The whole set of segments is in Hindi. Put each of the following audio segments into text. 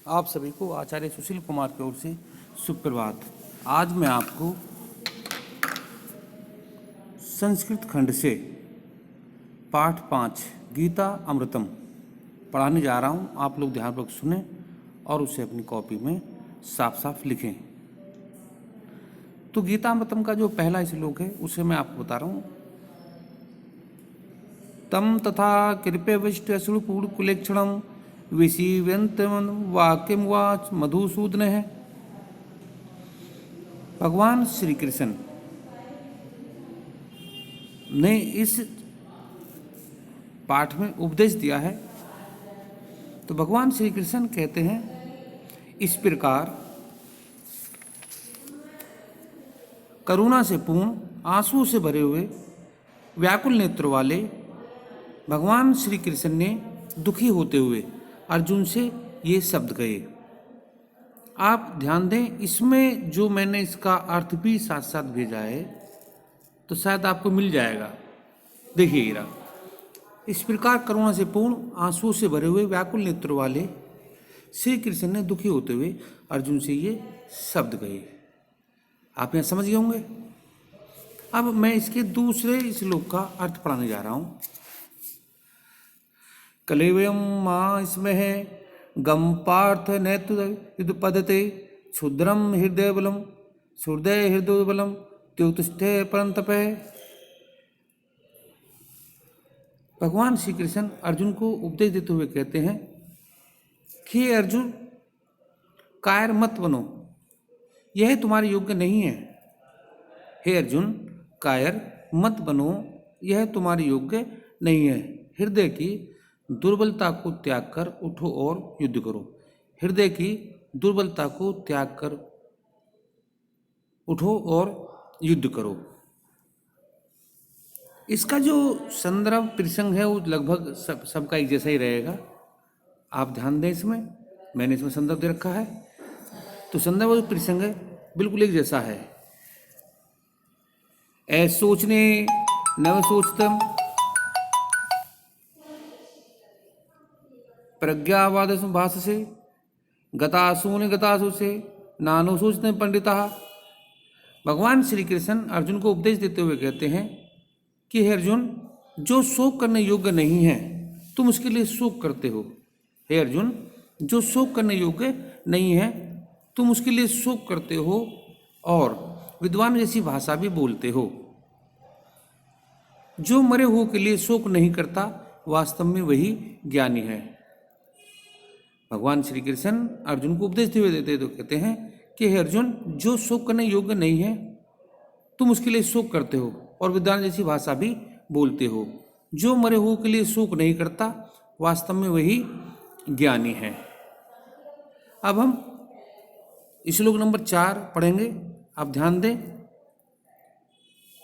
आप सभी को आचार्य सुशील कुमार की ओर से सुप्रभात। आज मैं आपको संस्कृत खंड से पाठ 5 गीता अमृतम पढ़ाने जा रहा हूँ। आप लोग ध्यानपूर्वक सुने और उसे अपनी कॉपी में साफ साफ लिखें। तो गीता अमृतम का जो पहला श्लोक है उसे मैं आपको बता रहा हूँ। तम तथा कृपयविष्ट अश्रुपूर्ण कुलेक्षणम विशीव्यंत वाक्यम वाच मधुसूदन है। भगवान श्री कृष्ण ने इस पाठ में उपदेश दिया है। तो भगवान श्री कृष्ण कहते हैं, इस प्रकार करुणा से पूर्ण आंसू से भरे हुए व्याकुल नेत्र वाले भगवान श्री कृष्ण ने दुखी होते हुए अर्जुन से ये शब्द कहे। आप ध्यान दें, इसमें जो मैंने इसका अर्थ भी साथ साथ भेजा है तो शायद आपको मिल जाएगा। देखिएगा, इस प्रकार करुणा से पूर्ण आंसू से भरे हुए व्याकुल नेत्र वाले श्री कृष्ण ने दुखी होते हुए अर्जुन से ये शब्द कहे। आप यहाँ समझ गए होंगे। अब मैं इसके दूसरे श्लोक का अर्थ पढ़ाने जा रहा हूँ। कलेवयम माँ इसमें है गम पार्थ नैतु पदते क्षुद्रम हृदय बलम हृदय हृदय बलम त्योतिष्ठे परंतप। भगवान श्री कृष्ण अर्जुन को उपदेश देते हुए कहते हैं कि अर्जुन, कायर मत बनो, यह तुम्हारे योग्य नहीं है। हे अर्जुन, कायर मत बनो, यह तुम्हारे योग्य नहीं है। हृदय की दुर्बलता को त्याग कर उठो और युद्ध करो। हृदय की दुर्बलता को त्याग कर उठो और युद्ध करो। इसका जो संदर्भ प्रसंग है वो लगभग सबका एक जैसा ही रहेगा। आप ध्यान दें, इसमें मैंने इसमें संदर्भ दे रखा है। तो संदर्भ और प्रसंग है बिल्कुल एक जैसा है। ऐ सोचने नव सोचतम प्रज्ञावाद भाष से गतासून गतासु से नानो सोचते पंडिता। भगवान श्री कृष्ण अर्जुन को उपदेश देते हुए कहते हैं कि हे अर्जुन, जो शोक करने योग्य नहीं है तुम उसके लिए शोक करते हो। हे अर्जुन, जो शोक करने योग्य नहीं है तुम उसके लिए शोक करते हो और विद्वान जैसी भाषा भी बोलते हो। जो मरे हुए के लिए शोक नहीं करता वास्तव में वही ज्ञानी है। भगवान श्री कृष्ण अर्जुन को उपदेश देते तो कहते हैं कि हे अर्जुन, जो शोक करने योग्य नहीं है तुम उसके लिए शोक करते हो और विद्वान जैसी भाषा भी बोलते हो। जो मरे हुए के लिए शोक नहीं करता वास्तव में वही ज्ञानी है। अब हम श्लोक नंबर 4 पढ़ेंगे। आप ध्यान दें,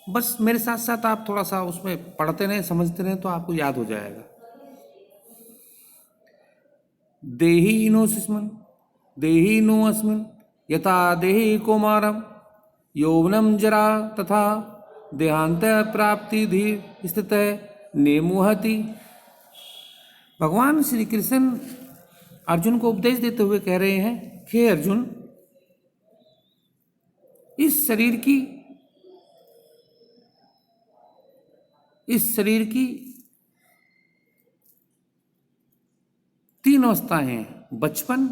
बस मेरे साथ साथ आप थोड़ा सा उसमें पढ़ते रहें, समझते रहें तो आपको याद हो जाएगा। देही नो अस्मिन यथा देही कौमारम यौवनम जरा तथा देहांत प्राप्ति धीर स्थित नेमुहति। भगवान श्री कृष्ण अर्जुन को उपदेश देते हुए कह रहे हैं कि अर्जुन, इस शरीर की 3 अवस्थाएं हैं, बचपन,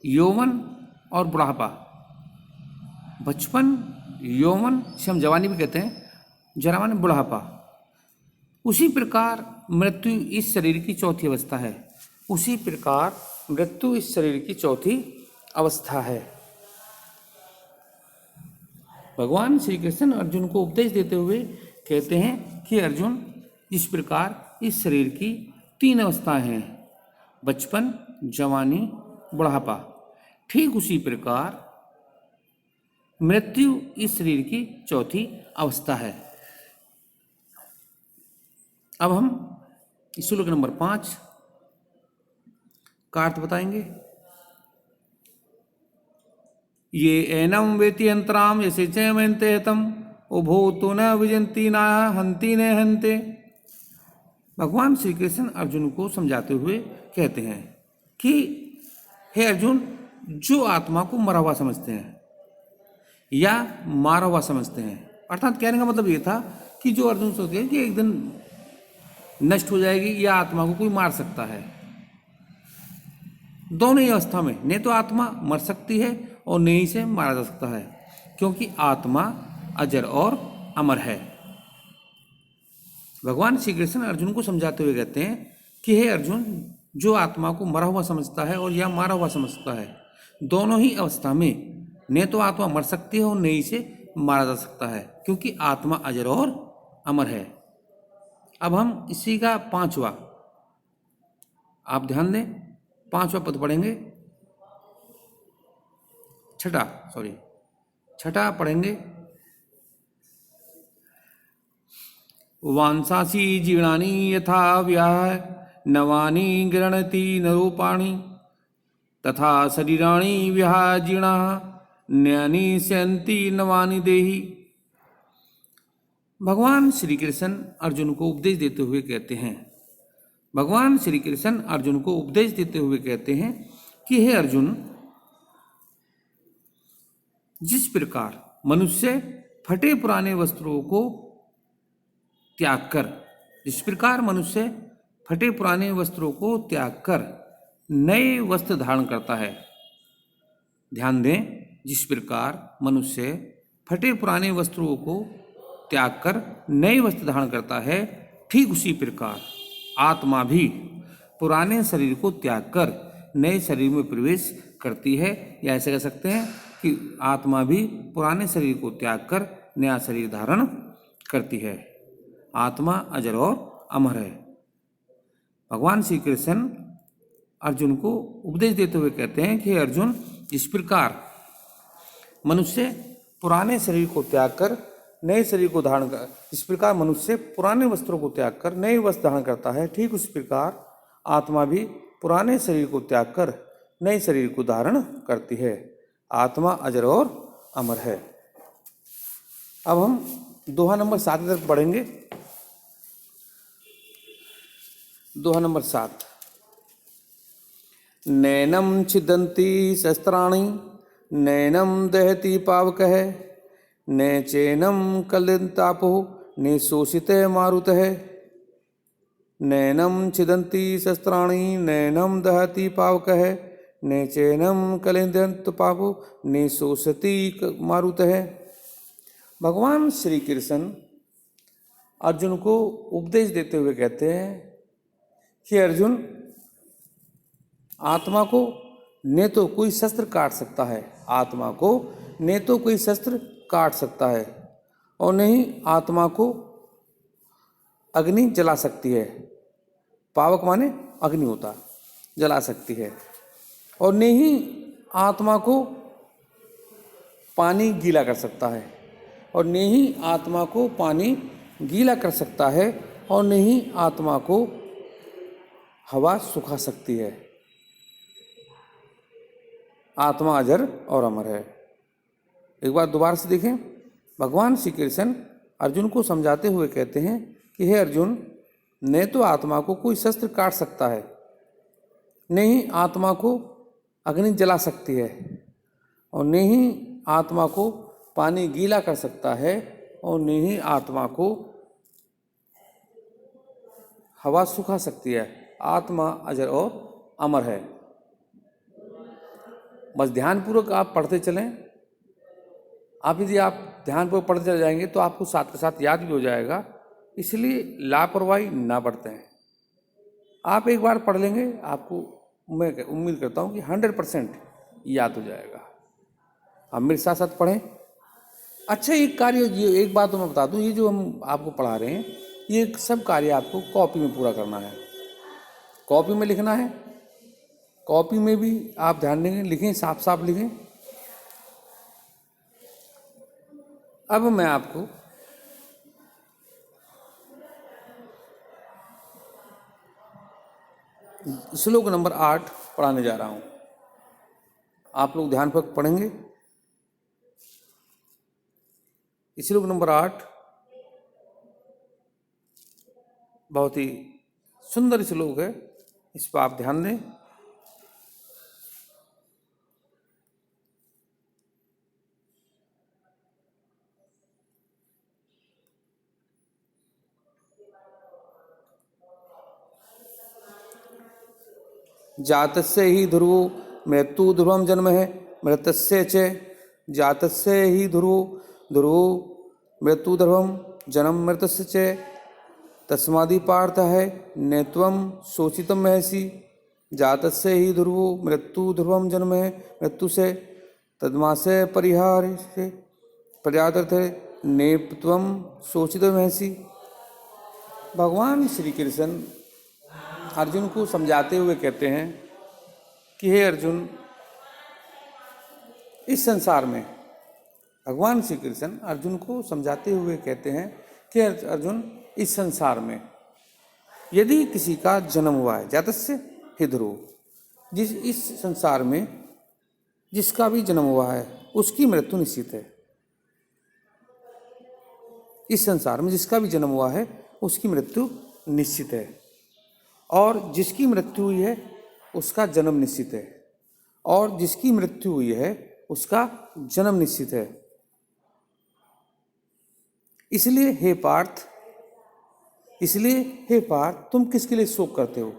यौवन और बुढ़ापा। बचपन, यौवन से हम जवानी भी कहते हैं, जरा माने बुढ़ापा। उसी प्रकार मृत्यु इस शरीर की चौथी अवस्था है। उसी प्रकार मृत्यु इस शरीर की चौथी अवस्था है। भगवान श्री कृष्ण अर्जुन को उपदेश देते हुए कहते हैं कि अर्जुन, इस प्रकार इस शरीर की 3 अवस्थाएं हैं, बचपन, जवानी, बुढ़ापा। ठीक उसी प्रकार मृत्यु इस शरीर की चौथी अवस्था है। अब हम श्लोक नंबर 5 का अर्थ बताएंगे। ये एनम वेति अंतराम यसे चयमन्ते हतम उभो तो न विजंती न हंती न हंते। भगवान श्री कृष्ण अर्जुन को समझाते हुए कहते हैं कि हे अर्जुन, जो आत्मा को मरा हुआ समझते हैं या मारा हुआ समझते हैं, अर्थात कहने का मतलब ये था कि जो अर्जुन सोचते हैं कि एक दिन नष्ट हो जाएगी या आत्मा को कोई मार सकता है, दोनों ही अवस्था में नहीं तो आत्मा मर सकती है और नहीं से मारा जा सकता है, क्योंकि आत्मा अजर और अमर है। भगवान श्री कृष्ण अर्जुन को समझाते हुए कहते हैं कि हे अर्जुन, जो आत्मा को मरा हुआ समझता है और या मारा हुआ समझता है, दोनों ही अवस्था में न तो आत्मा मर सकती है और नहीं से मारा जा सकता है, क्योंकि आत्मा अजर और अमर है। अब हम इसी का पांचवा, आप ध्यान दें, पांचवा पद पढ़ेंगे, छठा पढ़ेंगे। वांसासी जीर्णानि यथा व्याह नवानि गृह्णति नरूपाणि तथा शरीराणि व्याह जीर्णा नयानि स्यन्ति नवानि देहि। भगवान श्री कृष्ण अर्जुन को उपदेश देते हुए कहते हैं, भगवान श्री कृष्ण अर्जुन को उपदेश देते हुए कहते हैं कि हे अर्जुन, जिस प्रकार मनुष्य फटे पुराने वस्त्रों को त्याग कर, जिस प्रकार मनुष्य फटे पुराने वस्त्रों को त्याग कर नए वस्त्र धारण करता है, ध्यान दें, जिस प्रकार मनुष्य फटे पुराने वस्त्रों को त्याग कर नए वस्त्र धारण करता है, ठीक उसी प्रकार आत्मा भी पुराने शरीर को त्याग कर नए शरीर में प्रवेश करती है। या ऐसे कह सकते हैं कि आत्मा भी पुराने शरीर को त्याग कर नया शरीर धारण करती है। आत्मा अजर और अमर है। भगवान श्री कृष्ण अर्जुन को उपदेश देते हुए कहते हैं कि अर्जुन, इस प्रकार मनुष्य पुराने शरीर को त्याग कर नए शरीर को धारण कर, इस प्रकार मनुष्य पुराने वस्त्रों को त्याग कर नए वस्त्र धारण करता है, ठीक उस प्रकार आत्मा भी पुराने शरीर को त्याग कर नए शरीर को धारण करती है। आत्मा अजर और अमर है। अब हम दोहा नंबर 7 तक पढ़ेंगे। दोहा नंबर 7। नैनम छिदन्ति शस्त्राणि नैनम दहति पावकः न चैनम कलितापो न शोषिते मारुतः। नैनम छिदन्ति शस्त्राणि नैनम दहति पावकः न चैनम कलितापो न शोषति मारुतः। भगवान श्री कृष्ण अर्जुन को उपदेश देते हुए कहते हैं कि अर्जुन, आत्मा को न तो कोई शस्त्र काट सकता है, आत्मा को न तो कोई शस्त्र काट सकता है और न ही आत्मा को अग्नि जला सकती है। पावक माने अग्नि होता, जला सकती है। और न ही आत्मा को पानी गीला कर सकता है, और न ही आत्मा को पानी गीला कर सकता है, और न ही आत्मा को हवा सुखा सकती है। आत्मा अजर और अमर है। एक बार दोबारा से देखें। भगवान श्री कृष्ण अर्जुन को समझाते हुए कहते हैं कि हे अर्जुन, न तो आत्मा को कोई शस्त्र काट सकता है, न ही आत्मा को अग्नि जला सकती है, और न ही आत्मा को पानी गीला कर सकता है, और न ही आत्मा को हवा सुखा सकती है। आत्मा अजर और अमर है। बस ध्यानपूर्वक आप पढ़ते चलें। यदि आप ध्यानपूर्वक पढ़ते चले जाएंगे तो आपको साथ के साथ याद भी हो जाएगा, इसलिए लापरवाही ना बरतें। आप एक बार पढ़ लेंगे, आपको मैं उम्मीद करता हूँ कि 100% याद हो जाएगा। आप मेरे साथ साथ पढ़ें। अच्छा, एक कार्य, ये एक बात तो मैं बता दूँ, ये जो हम आपको पढ़ा रहे हैं, ये सब कार्य आपको कॉपी में पूरा करना है, कॉपी में लिखना है। कॉपी में भी आप ध्यान देंगे, लिखें, साफ साफ लिखें। अब मैं आपको श्लोक नंबर 8 पढ़ाने जा रहा हूं। आप लोग ध्यानपूर्वक पढ़ेंगे। श्लोक नंबर 8 बहुत ही सुंदर श्लोक है, इस पर आप ध्यान दें। जातस्य ही ध्रुवो मृत्यु ध्रुवम जन्म है मृतस्य च जातस्य ही ध्रुवो मृत्यु ध्रुवम जन्म मृतस्य च तस्मादि पार्थ है नेत्वम शोचितम महसी जातस्य ही ध्रुवो मृत्यु ध्रुवम जन्म है मृत्यु से तदमासे परिहार से पर्यादर्थ नेत्वम शोचित महसी। भगवान श्री कृष्ण अर्जुन को समझाते हुए कहते हैं कि हे अर्जुन, इस संसार में भगवान श्री कृष्ण अर्जुन को समझाते हुए कहते हैं कि अर्जुन, इस संसार में यदि किसी का जन्म हुआ है, जातस्य ही ध्रुवो, इस संसार में जिसका भी जन्म हुआ है उसकी मृत्यु निश्चित है। इस संसार में जिसका भी जन्म हुआ है उसकी मृत्यु निश्चित है, और जिसकी मृत्यु हुई है उसका जन्म निश्चित है, और जिसकी मृत्यु हुई है उसका जन्म निश्चित है। इसलिए हे पार्थ तुम किसके लिए शोक करते हो?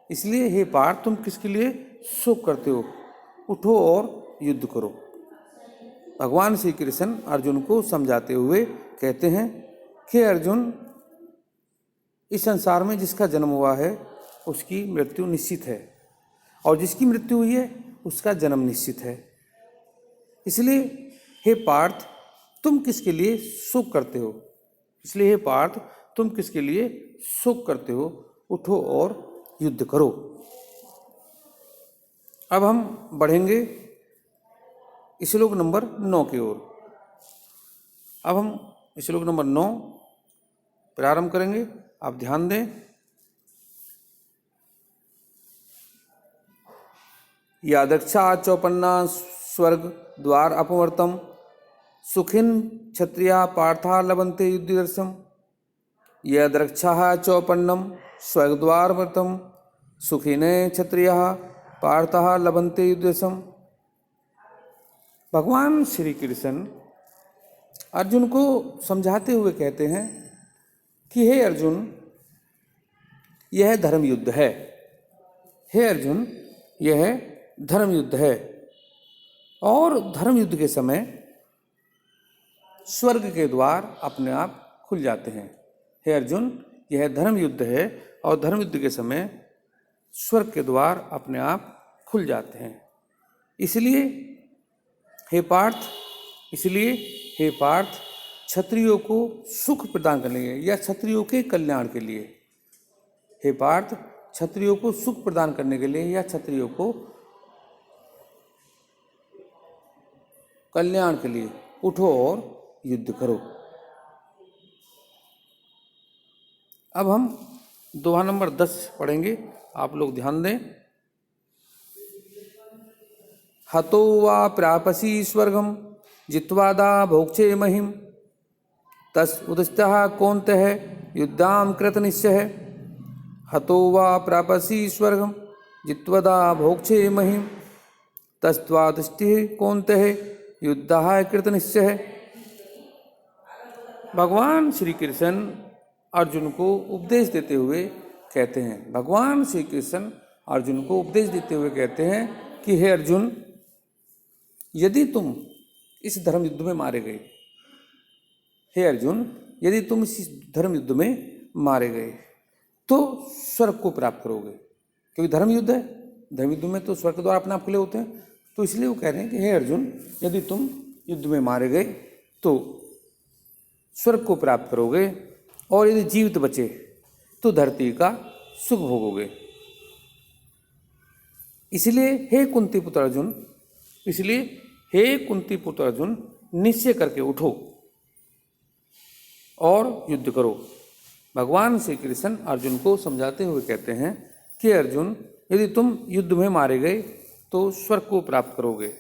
इसलिए हे पार्थ तुम किसके लिए शोक करते हो? उठो और युद्ध करो। भगवान श्री कृष्ण अर्जुन को समझाते हुए कहते हैं कि अर्जुन, इस संसार में जिसका जन्म हुआ है उसकी मृत्यु निश्चित है, और जिसकी मृत्यु हुई है उसका जन्म निश्चित है। इसलिए हे पार्थ तुम किसके लिए शोक करते हो? इसलिए हे पार्थ तुम किसके लिए शोक करते हो? उठो और युद्ध करो। अब हम बढ़ेंगे श्लोक नंबर 9 की ओर। अब हम श्लोक नंबर 9 प्रारंभ करेंगे। आप ध्यान दें। यादक्षा चौपन्ना स्वर्ग द्वार अपवर्तम सुखिन क्षत्रिया पार्था लभन्ते युद्धदर्शम। यद्रक्षा चौपन्नम स्वर्गद्वारवर्तम सुखिने क्षत्रिया पार्था लभन्ते युद्धदर्शम। भगवान श्री कृष्ण अर्जुन को समझाते हुए कहते हैं कि हे अर्जुन, यह धर्म युद्ध है। हे अर्जुन, यह धर्म युद्ध है, और धर्म युद्ध के समय स्वर्ग के द्वार अपने आप खुल जाते हैं। हे अर्जुन, यह धर्म युद्ध है, और धर्म युद्ध के समय स्वर्ग के द्वार अपने आप खुल जाते हैं। इसलिए हे पार्थ क्षत्रियों को सुख प्रदान करने के लिए या क्षत्रियों के कल्याण के लिए, हे पार्थ क्षत्रियों को सुख प्रदान करने के लिए या क्षत्रियों को कल्याण के लिए उठो और युद्ध करो। अब हम दोहा नंबर 10 पढ़ेंगे। आप लोग ध्यान दें। हतो वा प्रापसी स्वर्गम जित्वादा भोक्षे महिम तस् उदस्तः कौन्तेय युद्धाम कृत निश्चय। हतो वा प्रापसी स्वर्गम जित्वादा भोक्षे महिम तस्त्वादृष्टि कौन्तेय युद्धाय कृत निश्चय। भगवान श्री कृष्ण अर्जुन को उपदेश देते हुए कहते हैं, भगवान श्री कृष्ण अर्जुन को उपदेश देते हुए कहते हैं कि हे अर्जुन, यदि तुम इस धर्म युद्ध में मारे गए, हे अर्जुन, यदि तुम इस धर्म युद्ध में मारे गए तो स्वर्ग को प्राप्त करोगे। क्योंकि धर्म युद्ध है, धर्म युद्ध में तो स्वर्ग के द्वार अपने आप खुले होते हैं। तो इसलिए वो कह रहे हैं कि हे अर्जुन, यदि तुम युद्ध में मारे गए तो स्वर्ग को प्राप्त करोगे, और यदि जीवित बचे तो धरती का सुख भोगोगे। इसलिए हे कुंती पुत्र अर्जुन, इसलिए हे कुंती पुत्र अर्जुन, निश्चय करके उठो और युद्ध करो। भगवान श्री कृष्ण अर्जुन को समझाते हुए कहते हैं कि अर्जुन, यदि तुम युद्ध में मारे गए तो स्वर्ग को प्राप्त करोगे,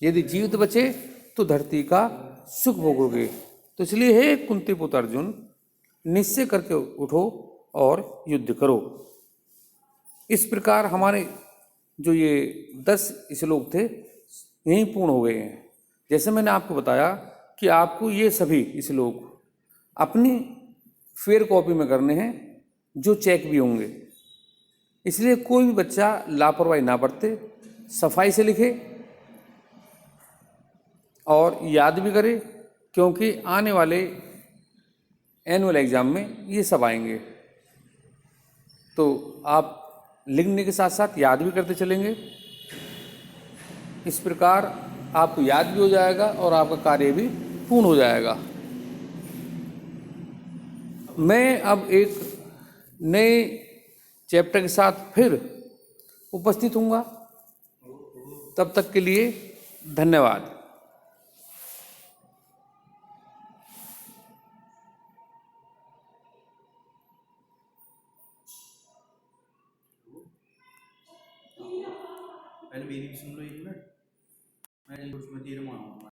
यदि जीवित बचे तो धरती का सुख भोगोगे। तो इसलिए हे कुंती पुत्र अर्जुन, निश्चय करके उठो और युद्ध करो। इस प्रकार हमारे जो ये 10 श्लोक थे यहीं पूर्ण हो गए हैं। जैसे मैंने आपको बताया कि आपको ये सभी श्लोक अपनी फेयर कॉपी में करने हैं, जो चेक भी होंगे। इसलिए कोई भी बच्चा लापरवाही ना बरते, सफाई से लिखे और याद भी करे, क्योंकि आने वाले एनुअल एग्जाम में ये सब आएंगे। तो आप लिखने के साथ साथ याद भी करते चलेंगे। इस प्रकार आपको याद भी हो जाएगा और आपका कार्य भी पूर्ण हो जाएगा। मैं अब एक नए चैप्टर के साथ फिर उपस्थित हूँगा। तब तक के लिए धन्यवाद। पहले मेरी भी सुन लो 1 मिनट, मैं उसमें देर में आऊँगा।